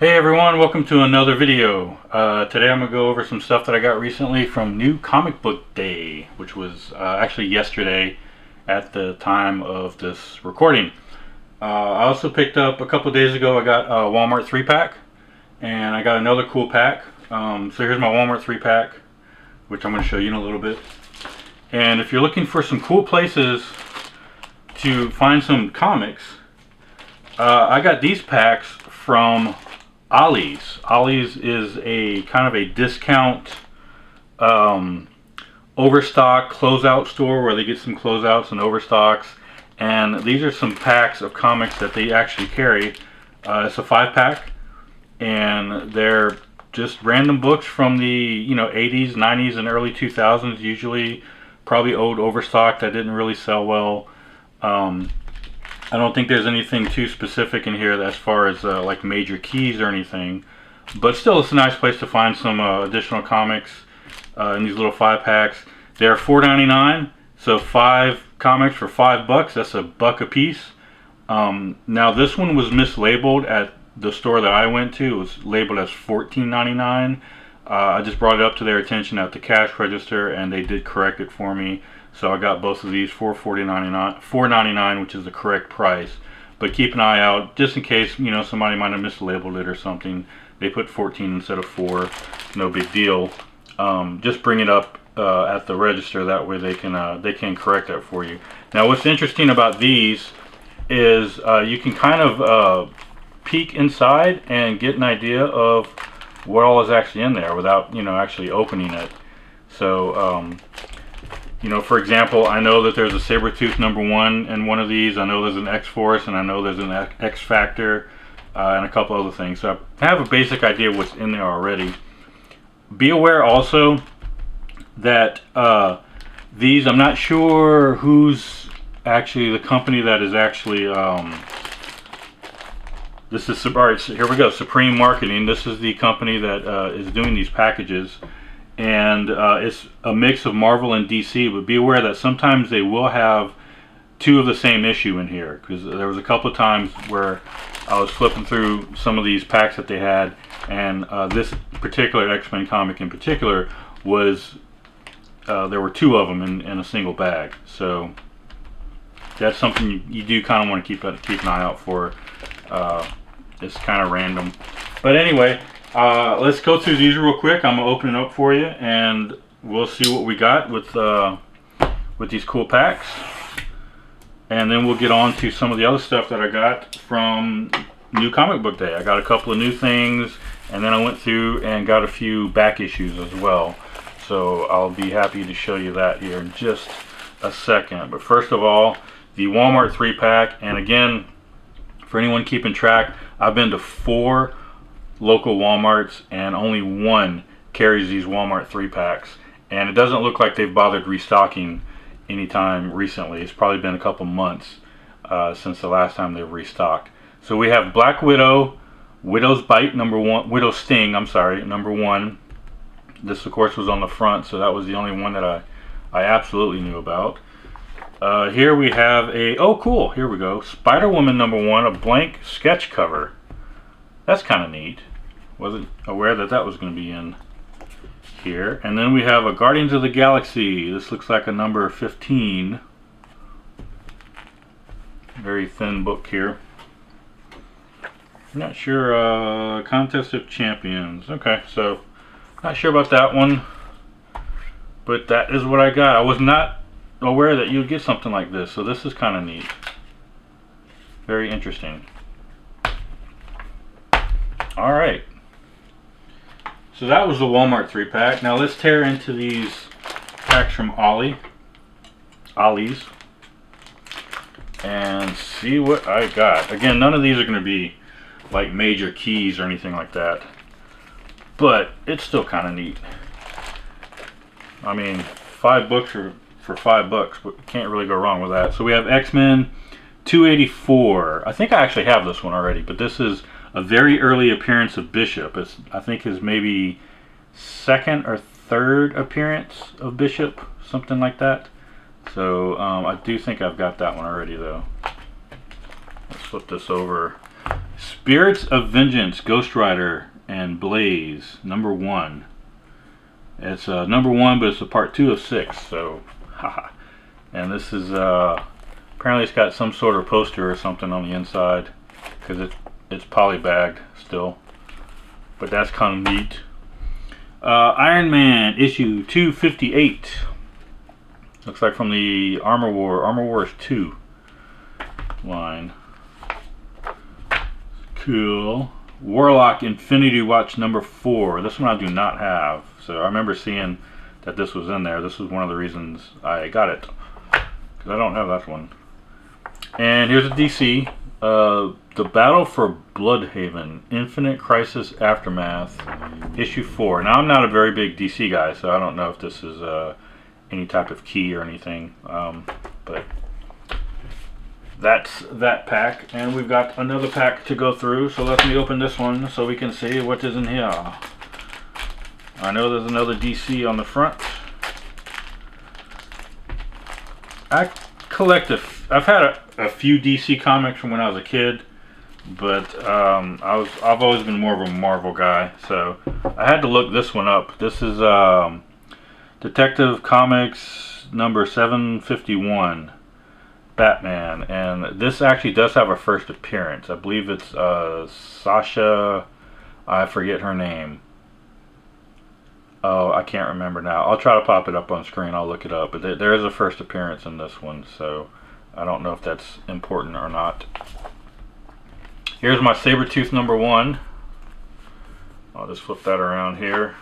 Hey everyone, welcome to another video. Today I'm going to go over some stuff that I got recently from New Comic Book Day, which was actually yesterday at the time of this recording. I also picked up a couple days ago, I got a Walmart 3-pack, and I got another cool pack. So here's my Walmart 3-pack, which I'm going to show you in a little bit. And if you're looking for some cool places to find some comics, I got these packs from Ollie's. Ollie's is a kind of a discount overstock closeout store where they get some closeouts and overstocks, and these are some packs of comics that they actually carry. It's a 5-pack, and they're just random books from the 80s, 90s, and early 2000s, usually probably old overstock that didn't really sell well. I don't think there's anything too specific in here as far as like major keys or anything, but still it's a nice place to find some additional comics in these little 5-packs. They're $4.99, so 5 comics for $5. That's $1 a piece. Now this one was mislabeled at the store that I went to. It was labeled as $14.99. I just brought it up to their attention at the cash register, and they did correct it for me. So I got both of these for $4.99, which is the correct price. But keep an eye out, just in case somebody might have mislabeled it or something. They put 14 instead of 4. No big deal. Just bring it up at the register. That way they can correct that for you. Now, what's interesting about these is you can kind of peek inside and get an idea of what all is actually in there without actually opening it. So. For example, I know that there's a Sabretooth #1 in one of these. I know there's an X-Force, and I know there's an X-Factor, and a couple other things. So I have a basic idea of what's in there already. Be aware also that these, I'm not sure who's actually the company that is actually, this is, alright, so here we go, Supreme Marketing. This is the company that is doing these packages. And it's a mix of Marvel and DC, but be aware that sometimes they will have 2 of the same issue in here, because there was a couple of times where I was flipping through some of these packs that they had, and this particular X-Men comic in particular was there were 2 of them in a single bag. So that's something you do kind of want to keep an eye out for. It's kind of random, but anyway. Let's go through these real quick. I'm gonna open it up for you, and we'll see what we got with these cool packs, and then we'll get on to some of the other stuff that I got from New Comic Book Day. I got a couple of new things, and then I went through and got a few back issues as well. So I'll be happy to show you that here in just a second. But first of all, the Walmart 3-pack, and again, for anyone keeping track, I've been to 4 local Walmarts, and only 1 carries these Walmart 3-packs, and it doesn't look like they've bothered restocking anytime recently. It's probably been a couple months since the last time they've restocked. So we have Black Widow, Widow's Bite #1, Widow's Sting, I'm sorry, #1. This of course was on the front, so that was the only one that I absolutely knew about. Here we have oh cool, here we go, Spider-Woman #1, a blank sketch cover. That's kind of neat. Wasn't aware that that was going to be in here. And then we have a Guardians of the Galaxy. This looks like a number 15. Very thin book here. I'm not sure. Contest of Champions. Okay, so not sure about that one. But that is what I got. I was not aware that you would get something like this. So this is kind of neat. Very interesting. Alright, so that was the Walmart 3-pack. Now let's tear into these packs from Ollie's and see what I got. Again, none of these are going to be like major keys or anything like that, but it's still kind of neat. I mean, 5 books for $5, but can't really go wrong with that. So we have X-Men 284. I think I actually have this one already, but this is a very early appearance of Bishop. It's, I think, his maybe 2nd or 3rd appearance of Bishop, something like that. So I do think I've got that one already, though. Let's flip this over. Spirits of Vengeance, Ghost Rider, and Blaze, #1. It's #1, but it's a part 2 of 6. So, haha. And this is apparently it's got some sort of poster or something on the inside because it's polybagged still. But that's kind of neat. Iron Man issue 258. Looks like from the Armor Wars 2 line. Cool. Warlock Infinity Watch #4. This one I do not have. So I remember seeing that this was in there. This was one of the reasons I got it. Because I don't have that one. And here's a DC. The Battle for Bloodhaven. Infinite Crisis Aftermath. Issue 4. Now I'm not a very big DC guy, so I don't know if this is any type of key or anything. But that's that pack. And we've got another pack to go through. So let me open this one so we can see what is in here. I know there's another DC on the front. I've had a few DC comics from when I was a kid, but I've always been more of a Marvel guy, so I had to look this one up. This is Detective Comics number 751, Batman, and this actually does have a first appearance. I believe it's Sasha, I forget her name. Oh, I can't remember now. I'll try to pop it up on screen. I'll look it up. But there is a first appearance in this one, so I don't know if that's important or not. Here's my Sabretooth #1. I'll just flip that around here.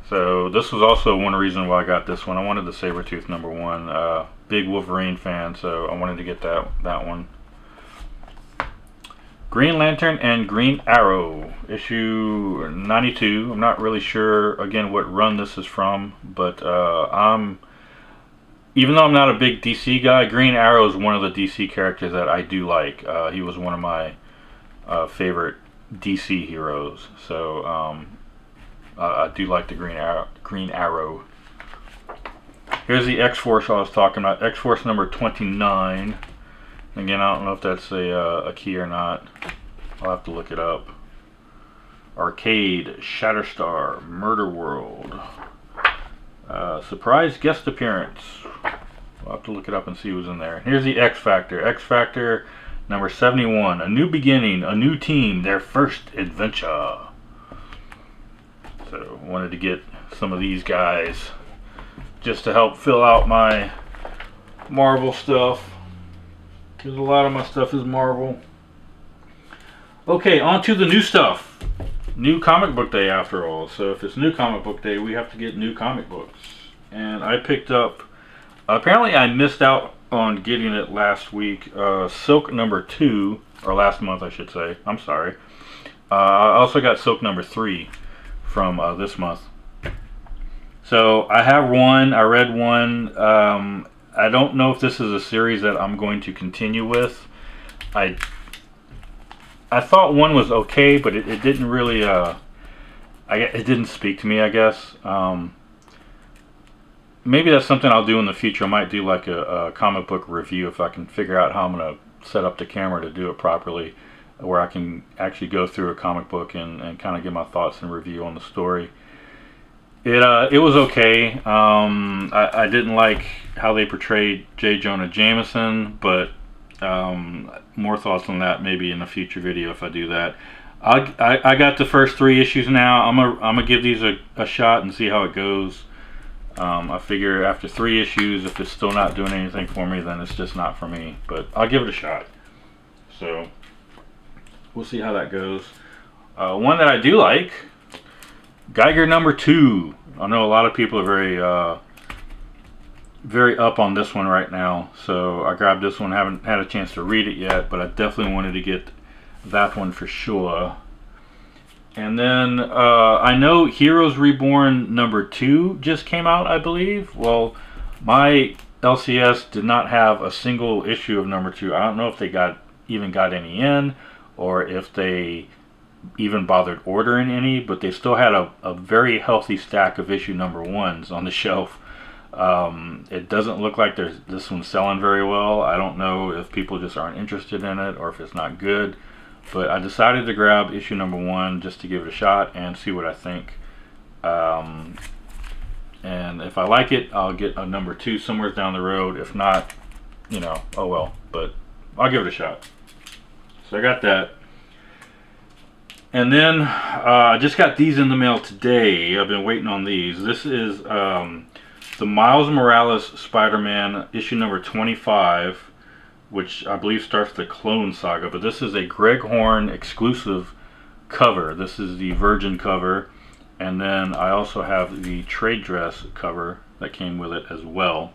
So this was also one reason why I got this one. I wanted the Sabretooth #1. Big Wolverine fan, so I wanted to get that one. Green Lantern and Green Arrow, issue 92. I'm not really sure, again, what run this is from, but even though I'm not a big DC guy, Green Arrow is one of the DC characters that I do like. He was one of my favorite DC heroes, so I do like the Green Arrow. Here's the X-Force I was talking about, X-Force number 29. Again, I don't know if that's a key or not. I'll have to look it up. Arcade, Shatterstar, Murder World. Surprise guest appearance. I'll have to look it up and see who's in there. Here's the X Factor. X Factor number 71. A new beginning, a new team, their first adventure. So, wanted to get some of these guys just to help fill out my Marvel stuff. Because a lot of my stuff is Marvel. Okay, on to the new stuff. New comic book day after all. So if it's new comic book day, we have to get new comic books. And I picked up, apparently I missed out on getting it last week, Silk #2, or last month I should say, I'm sorry. I also got Silk #3 from this month. So I have one, I read one. I don't know if this is a series that I'm going to continue with. I thought one was okay, but it didn't really, it didn't speak to me, I guess. Maybe that's something I'll do in the future. I might do like a comic book review if I can figure out how I'm going to set up the camera to do it properly, where I can actually go through a comic book and kind of give my thoughts and review on the story. It was okay. I didn't like how they portrayed J. Jonah Jameson, but more thoughts on that maybe in a future video if I do that. I got the first 3 issues now. I'm gonna give these a shot and see how it goes. I figure after 3 issues, if it's still not doing anything for me, then it's just not for me. But I'll give it a shot. So we'll see how that goes. One that I do like, Geiger #2. I know a lot of people are very up on this one right now, so I grabbed this one. Haven't had a chance to read it yet, but I definitely wanted to get that one for sure. And then I know Heroes Reborn #2 just came out, I believe. Well, my LCS did not have a single issue of #2. I don't know if they even got any in, or if they even bothered ordering any, but they still had a very healthy stack of issue #1s on the shelf. It doesn't look like this one's selling very well. I don't know if people just aren't interested in it or if it's not good, but I decided to grab issue number 1 just to give it a shot and see what I think. And if I like it, I'll get a number 2 somewhere down the road. If not, you know, oh well, but I'll give it a shot. So I got that. And then I just got these in the mail today. I've been waiting on these. This is the Miles Morales Spider-Man issue number 25, which I believe starts the Clone Saga. But this is a Greg Horn exclusive cover. This is the Virgin cover. And then I also have the trade dress cover that came with it as well.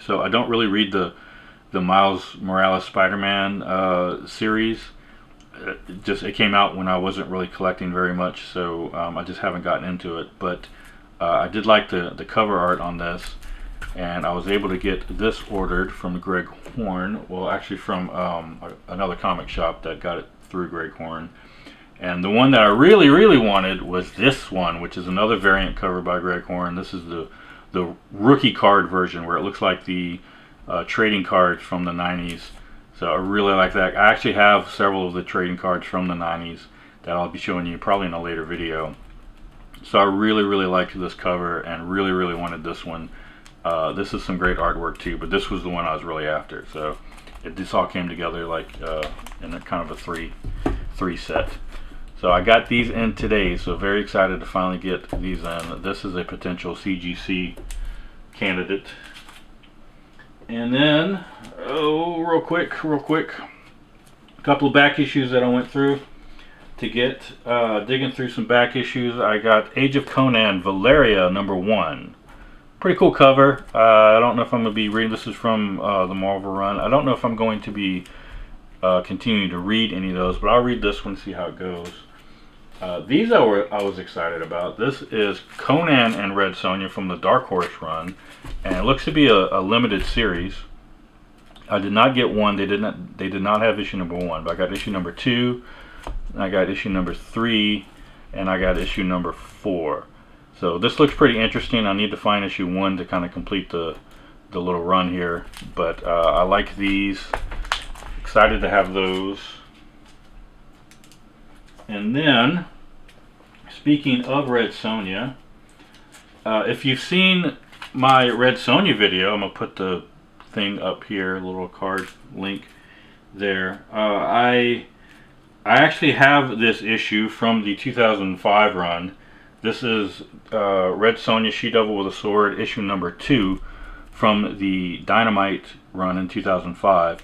So I don't really read the Miles Morales Spider-Man series. It came out when I wasn't really collecting very much, so I just haven't gotten into it. But I did like the cover art on this, and I was able to get this ordered from Greg Horn. Well, actually from another comic shop that got it through Greg Horn. And the one that I really wanted was this one, which is another variant cover by Greg Horn. This is the rookie card version, where it looks like the trading cards from the 90s. So I really like that. I actually have several of the trading cards from the 90s that I'll be showing you probably in a later video. So I really liked this cover and really wanted this one. This is some great artwork too, but this was the one I was really after. So this all came together like in a kind of a three set. So I got these in today, so very excited to finally get these in. This is a potential CGC candidate. And then, real quick, a couple of back issues that I went through to get. Digging through some back issues, I got Age of Conan Valeria number 1. Pretty cool cover. I don't know if I'm going to be reading, this is from the Marvel run. I don't know if I'm going to be continuing to read any of those, but I'll read this one and see how it goes. These I was excited about. This is Conan and Red Sonja from the Dark Horse run, and it looks to be a limited series. I did not get one. They did not have issue number 1, but I got issue number 2, I got issue number 3, and I got issue number 4. So this looks pretty interesting. I need to find issue 1 to kind of complete the little run here, but I like these. Excited to have those. And then, speaking of Red Sonja, if you've seen my Red Sonja video, I'm going to put the thing up here, a little card link there. I actually have this issue from the 2005 run. This is Red Sonja She-Devil with a Sword, issue number 2 from the Dynamite run in 2005.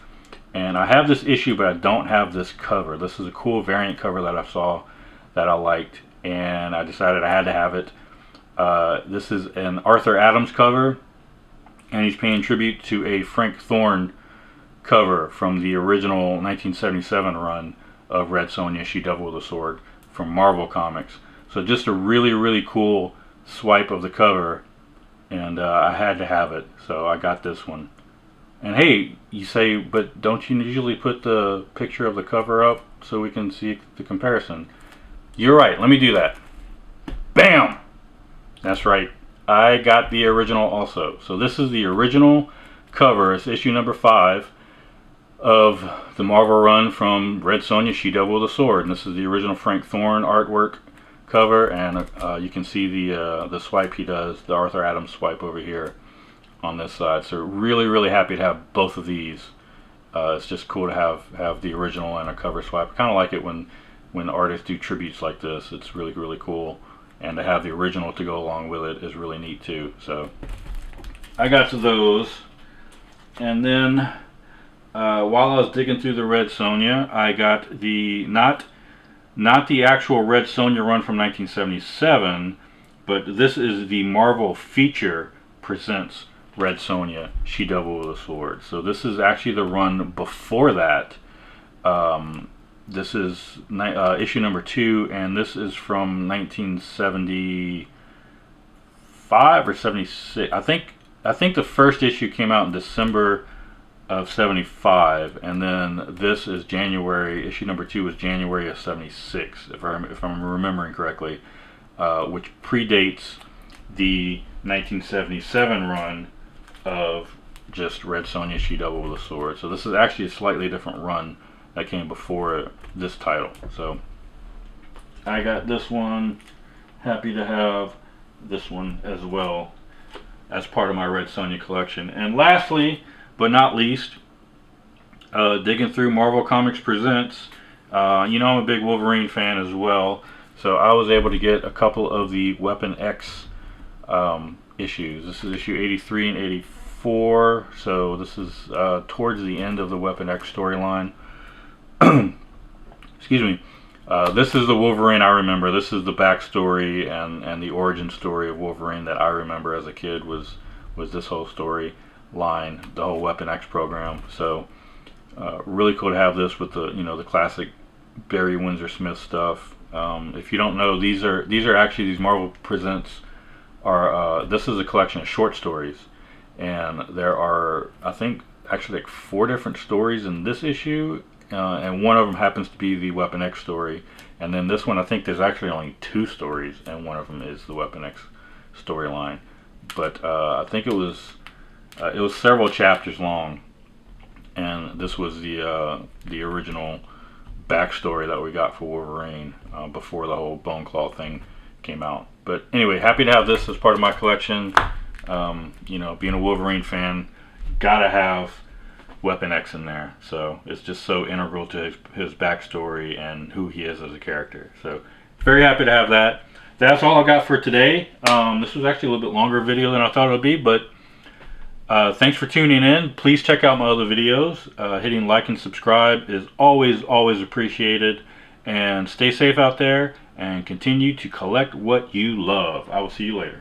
And I have this issue, but I don't have this cover. This is a cool variant cover that I saw that I liked, and I decided I had to have it. This is an Arthur Adams cover, and he's paying tribute to a Frank Thorne cover from the original 1977 run of Red Sonja She-Devil with a Sword from Marvel Comics. So just a really cool swipe of the cover, and I had to have it, so I got this one. And hey, you say, but don't you usually put the picture of the cover up so we can see the comparison? You're right, let me do that. Bam! That's right, I got the original also. So this is the original cover. It's issue number 5 of the Marvel run from Red Sonja She-Devil with a Sword. And this is the original Frank Thorne artwork cover, and you can see the swipe he does, the Arthur Adams swipe over here on this side. So really happy to have both of these. It's just cool to have the original and a cover swipe. I kind of like it when artists do tributes like this. It's really cool, and to have the original to go along with it is really neat too. So I got to those, and then while I was digging through the Red Sonja, I got the not the actual Red Sonja run from 1977, but this is the Marvel Feature Presents Red Sonja She-Devil with a Sword. So this is actually the run before that. This is issue number 2, and this is from 1975 or 76. I think the first issue came out in December of 75, and then this is January. Issue number 2 was January of 76, if I'm remembering correctly, which predates the 1977 run of just Red Sonja She-Devil with a sword. So this is actually a slightly different run that came before this title. So I got this one. Happy to have this one as well as part of my Red Sonja collection. And lastly, but not least, digging through Marvel Comics Presents. You know, I'm a big Wolverine fan as well, so I was able to get a couple of the Weapon X issues. This is issue 83 and 84, so this is towards the end of the Weapon X storyline. Excuse me. This is the Wolverine I remember. This is the backstory and the origin story of Wolverine that I remember as a kid was this whole story line, the whole Weapon X program. So really cool to have this with the the classic Barry Windsor Smith stuff. If you don't know, these are actually, these Marvel Presents are this is a collection of short stories, and there are, I think, actually like 4 different stories in this issue. And one of them happens to be the Weapon X story, and then this one, I think there's actually only 2 stories, and one of them is the Weapon X storyline. But I think it was several chapters long, and this was the original backstory that we got for Wolverine before the whole Bone Claw thing came out. But anyway, happy to have this as part of my collection. Being a Wolverine fan, gotta have Weapon X in there, so it's just so integral to his backstory and who he is as a character. So very happy to have that. That's all I got for today. This was actually a little bit longer video than I thought it would be, but thanks for tuning in. Please check out my other videos. Hitting like and subscribe is always appreciated, and stay safe out there and continue to collect what you love. I will see you later.